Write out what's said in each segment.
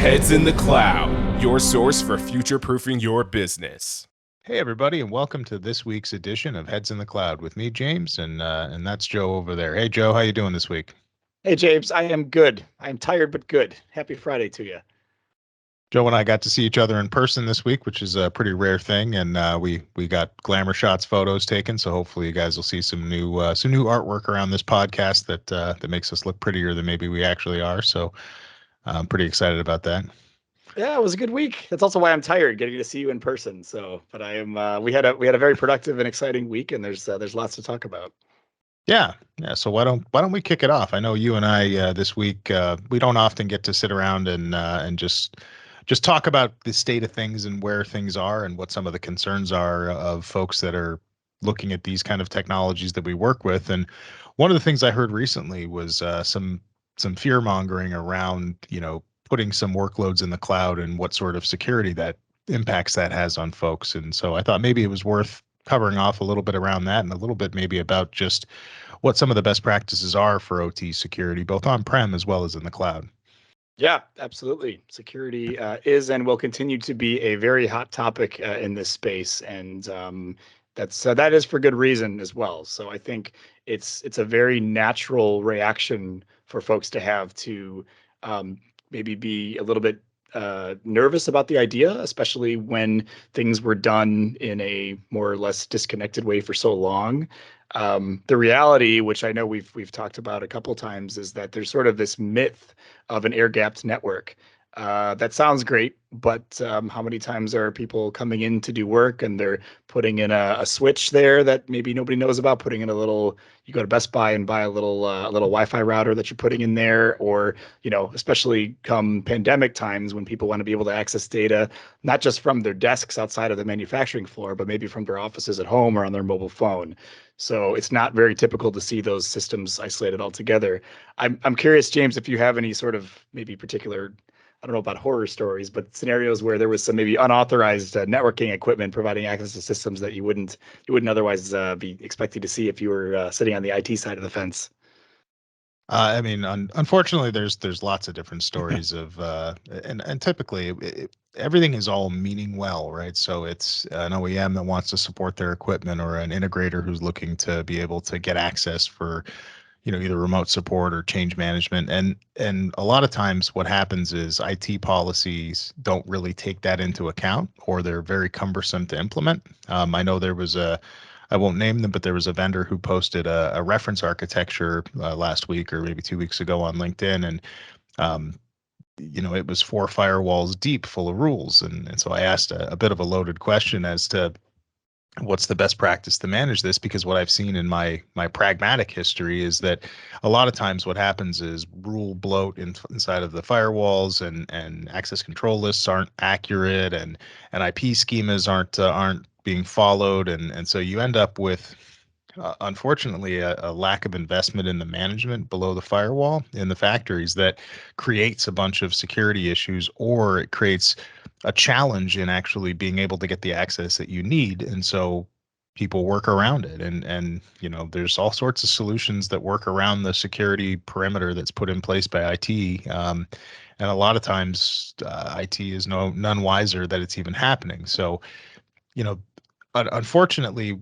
Heads in the Cloud, your source for future-proofing your business. Hey everybody, and welcome to this week's edition of Heads in the Cloud with me, James, and that's Joe over there. Hey Joe, how you doing this week? Hey, James, I am good. I'm tired, but good. Happy Friday to you. Joe and I got to see each other in person this week, which is a pretty rare thing, and we got glamour shots, photos taken. So hopefully you guys will see some new artwork around this podcast that makes us look prettier than maybe we actually are. So I'm pretty excited about that. Yeah, it was a good week. That's also why I'm tired, getting to see you in person. So, but I am. We had a very productive and exciting week, and there's lots to talk about. Yeah. So why don't we kick it off? I know you and I this week we don't often get to sit around and just talk about the state of things and where things are and what some of the concerns are of folks that are looking at these kind of technologies that we work with. And one of the things I heard recently was some fear mongering around putting some workloads in the cloud and what sort of security that impacts that has on folks. And so I thought maybe it was worth covering off a little bit around that and a little bit maybe about just what some of the best practices are for OT security, both on-prem as well as in the cloud. Yeah, absolutely. Security is and will continue to be a very hot topic in this space, and that is for good reason as well. So I think it's a very natural reaction for folks to have to maybe be a little bit nervous about the idea, especially when things were done in a more or less disconnected way for so long. The reality, which I know we've talked about a couple times, is that there's sort of this myth of an air-gapped network. That sounds great, but how many times are people coming in to do work and they're putting in a switch there that maybe nobody knows about, putting in you go to Best Buy and buy a little Wi-Fi router that you're putting in there, or, especially come pandemic times when people want to be able to access data, not just from their desks outside of the manufacturing floor, but maybe from their offices at home or on their mobile phone. So it's not very typical to see those systems isolated altogether. I'm curious, James, if you have any sort of maybe particular, I don't know about horror stories, but scenarios where there was some maybe unauthorized networking equipment providing access to systems that you wouldn't otherwise be expecting to see if you were sitting on the IT side of the fence. I mean, unfortunately, there's lots of different stories of, and typically everything is all meaning well, right? So it's an OEM that wants to support their equipment or an integrator who's looking to be able to get access for, either remote support or change management. And a lot of times what happens is IT policies don't really take that into account, or they're very cumbersome to implement. I know I won't name them, but there was a vendor who posted a reference architecture last week or maybe 2 weeks ago on LinkedIn, and it was 4 firewalls deep, full of rules. And so I asked a bit of a loaded question as to what's the best practice to manage this, because what I've seen in my pragmatic history is that a lot of times what happens is rule bloat inside of the firewalls, and access control lists aren't accurate, and IP schemas aren't being followed, and so you end up with unfortunately a lack of investment in the management below the firewall in the factories that creates a bunch of security issues, or it creates a challenge in actually being able to get the access that you need. And so people work around it, and there's all sorts of solutions that work around the security perimeter that's put in place by IT, and a lot of times IT is none wiser that it's even happening. So unfortunately,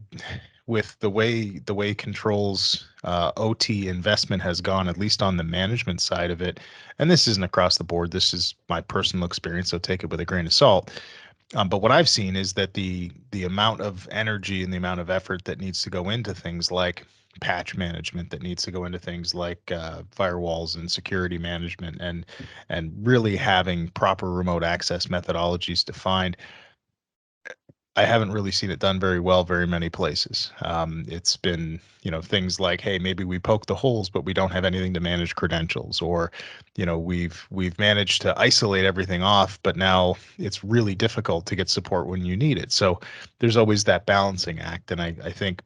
with the way controls OT investment has gone, at least on the management side of it, and this isn't across the board, this is my personal experience, so take it with a grain of salt. But what I've seen is that the amount of energy and the amount of effort that needs to go into things like patch management, that needs to go into things like firewalls and security management, and really having proper remote access methodologies defined, I haven't really seen it done very well very many places. It's been, things like, hey, maybe we poke the holes, but we don't have anything to manage credentials, or, we've managed to isolate everything off, but now it's really difficult to get support when you need it. So there's always that balancing act. And I think,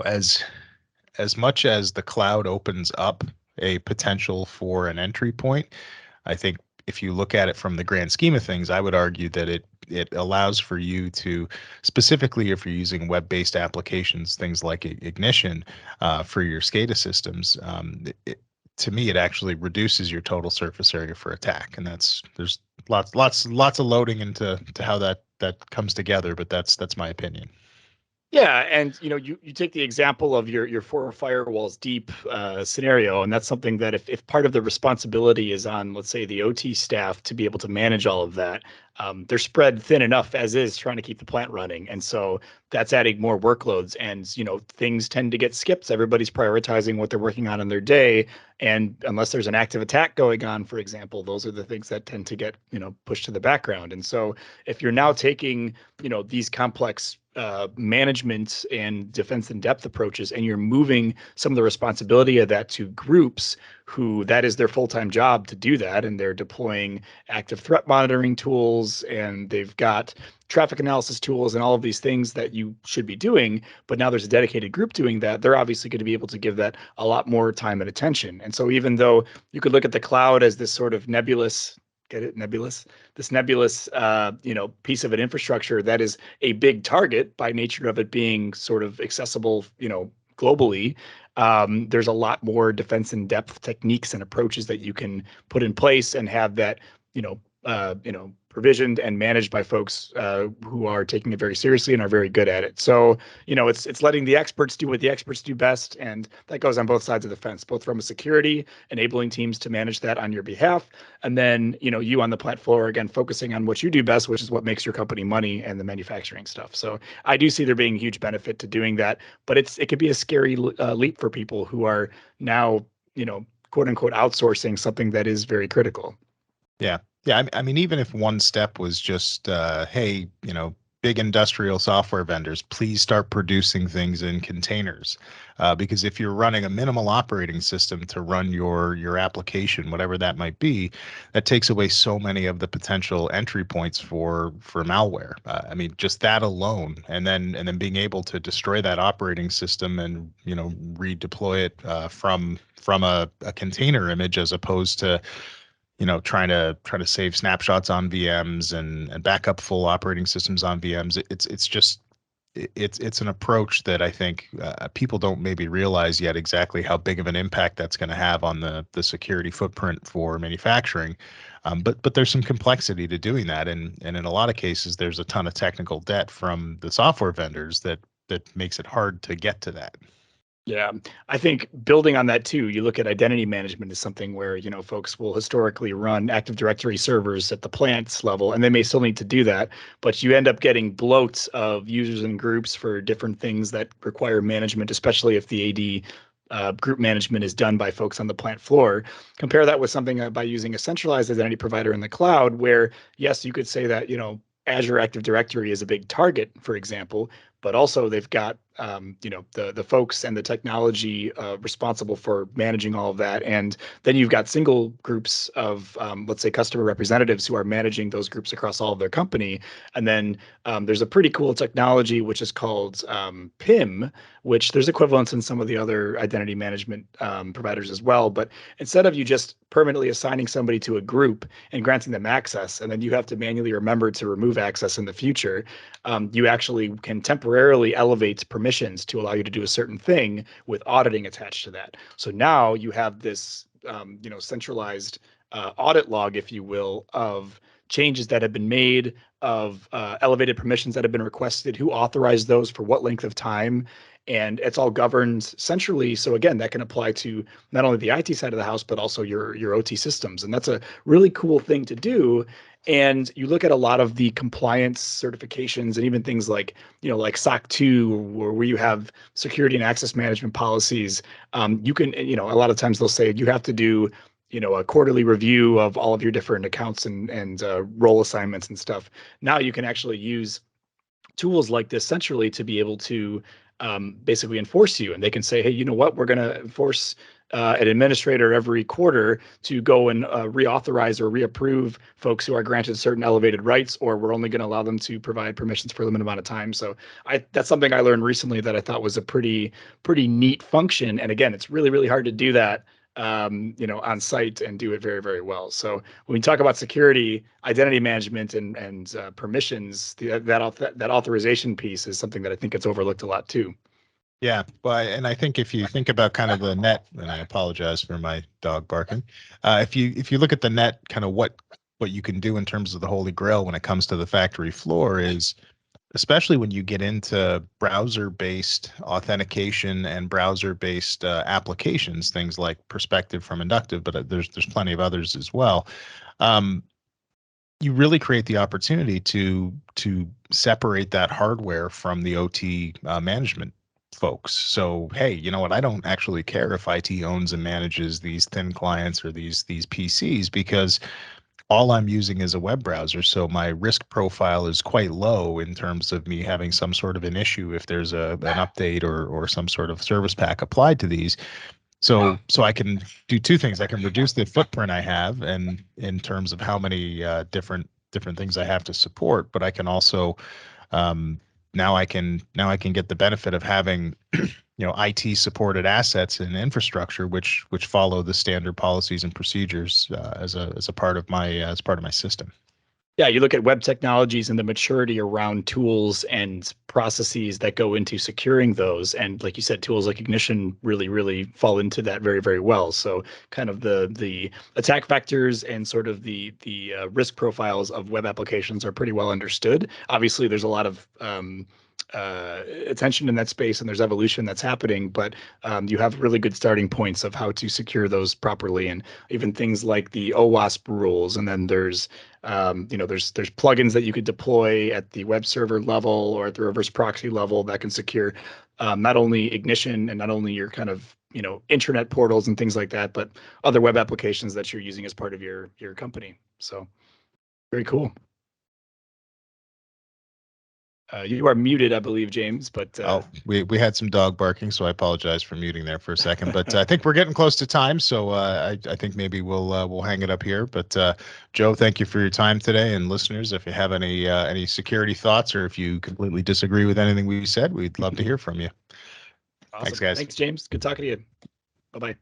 as much as the cloud opens up a potential for an entry point, I think if you look at it from the grand scheme of things, I would argue that it allows for you to, specifically if you're using web-based applications, things like Ignition for your SCADA systems, to me, it actually reduces your total surface area for attack, and there's lots of loading into how that comes together, but that's my opinion. Yeah, and you take the example of your four firewalls deep scenario, and that's something that if part of the responsibility is on, let's say, the OT staff to be able to manage all of that, they're spread thin enough as is trying to keep the plant running, and so that's adding more workloads, and things tend to get skipped. Everybody's prioritizing what they're working on in their day, and unless there's an active attack going on, for example, those are the things that tend to get pushed to the background. And so if you're now taking these complex management and defense in depth approaches, and you're moving some of the responsibility of that to groups who that is their full-time job to do that, and they're deploying active threat monitoring tools, and they've got traffic analysis tools and all of these things that you should be doing, but now there's a dedicated group doing that, they're obviously going to be able to give that a lot more time and attention. And so even though you could look at the cloud as this sort of nebulous, get it, nebulous, this nebulous piece of an infrastructure that is a big target by nature of it being sort of accessible globally, there's a lot more defense in depth techniques and approaches that you can put in place and have that provisioned and managed by folks who are taking it very seriously and are very good at it. So it's letting the experts do what the experts do best, and that goes on both sides of the fence, both from a security, enabling teams to manage that on your behalf, and then you on the plant floor, again, focusing on what you do best, which is what makes your company money and the manufacturing stuff. So I do see there being a huge benefit to doing that, but it could be a scary leap for people who are now quote unquote outsourcing something that is very critical. Yeah. Yeah, I mean, even if one step was just, hey, big industrial software vendors, please start producing things in containers, because if you're running a minimal operating system to run your application, whatever that might be, that takes away so many of the potential entry points for malware. I mean, just that alone, and then being able to destroy that operating system and redeploy it from a container image as opposed to trying to save snapshots on VMs and back up full operating systems on VMs. It's an approach that I think people don't maybe realize yet exactly how big of an impact that's going to have on the security footprint for manufacturing. But there's some complexity to doing that, and in a lot of cases, there's a ton of technical debt from the software vendors that makes it hard to get to that. Yeah, I think building on that too, you look at identity management as something where, folks will historically run Active Directory servers at the plants level, and they may still need to do that, but you end up getting bloats of users and groups for different things that require management, especially if the AD group management is done by folks on the plant floor. Compare that with something by using a centralized identity provider in the cloud, where yes, you could say that, Azure Active Directory is a big target, for example, but also they've got the folks and the technology responsible for managing all of that, and then you've got single groups of let's say customer representatives who are managing those groups across all of their company. And then there's a pretty cool technology which is called PIM, which there's equivalents in some of the other identity management providers as well. But instead of you just permanently assigning somebody to a group and granting them access, and then you have to manually remember to remove access in the future, you actually can temporarily elevate permissions to allow you to do a certain thing with auditing attached to that. So now you have this, centralized audit log, if you will, of changes that have been made, of elevated permissions that have been requested, who authorized those for what length of time, and it's all governed centrally. So again, that can apply to not only the IT side of the house, but also your OT systems. And that's a really cool thing to do. And you look at a lot of the compliance certifications and even things like, like SOC 2, where you have security and access management policies. You can, a lot of times they'll say you have to do, a quarterly review of all of your different accounts and role assignments and stuff. Now you can actually use tools like this centrally to be able to basically enforce you. And they can say, hey, you know what, we're going to enforce an administrator every quarter to go and reauthorize or reapprove folks who are granted certain elevated rights, or we're only going to allow them to provide permissions for a limited amount of time. So that's something I learned recently that I thought was a pretty neat function. And again, it's really, really hard to do that on site and do it very, very well. So when we talk about security, identity management, and permissions, that authorization piece is something that I think gets overlooked a lot too. Yeah, but and I think if you think about kind of the net, and I apologize for my dog barking. If you look at the net, kind of what you can do in terms of the Holy Grail when it comes to the factory floor is, especially when you get into browser-based authentication and browser-based applications, things like Perspective from Inductive, but there's plenty of others as well. Um, you really create the opportunity to separate that hardware from the OT management folks. So hey, you know what? I don't actually care if IT owns and manages these thin clients or these PCs, because all I'm using is a web browser. So my risk profile is quite low in terms of me having some sort of an issue if there's an update or some sort of service pack applied to these. So I can do two things. I can reduce the footprint I have, and in terms of how many different things I have to support, but I can also um, now I can get the benefit of having IT supported assets and infrastructure which follow the standard policies and procedures as a part of my system. Yeah, you look at web technologies and the maturity around tools and processes that go into securing those. And like you said, tools like Ignition really, really fall into that very, very well. So kind of the attack vectors and sort of the risk profiles of web applications are pretty well understood. Obviously, there's a lot of attention in that space, and there's evolution that's happening, but you have really good starting points of how to secure those properly, and even things like the OWASP rules. And then there's there's plugins that you could deploy at the web server level or at the reverse proxy level that can secure not only Ignition and not only your kind of intranet portals and things like that, but other web applications that you're using as part of your company. So very cool. You are muted, I believe, James, but we had some dog barking, so I apologize for muting there for a second. But I think we're getting close to time, so I think maybe we'll hang it up here. But Joe, thank you for your time today, and listeners, if you have any security thoughts or if you completely disagree with anything we said, we'd love to hear from you. awesome. Thanks, guys. Thanks, James. Good talking to you. Bye-bye.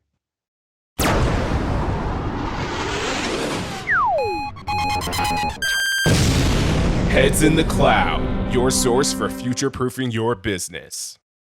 Heads in the Cloud, your source for future proofing your business.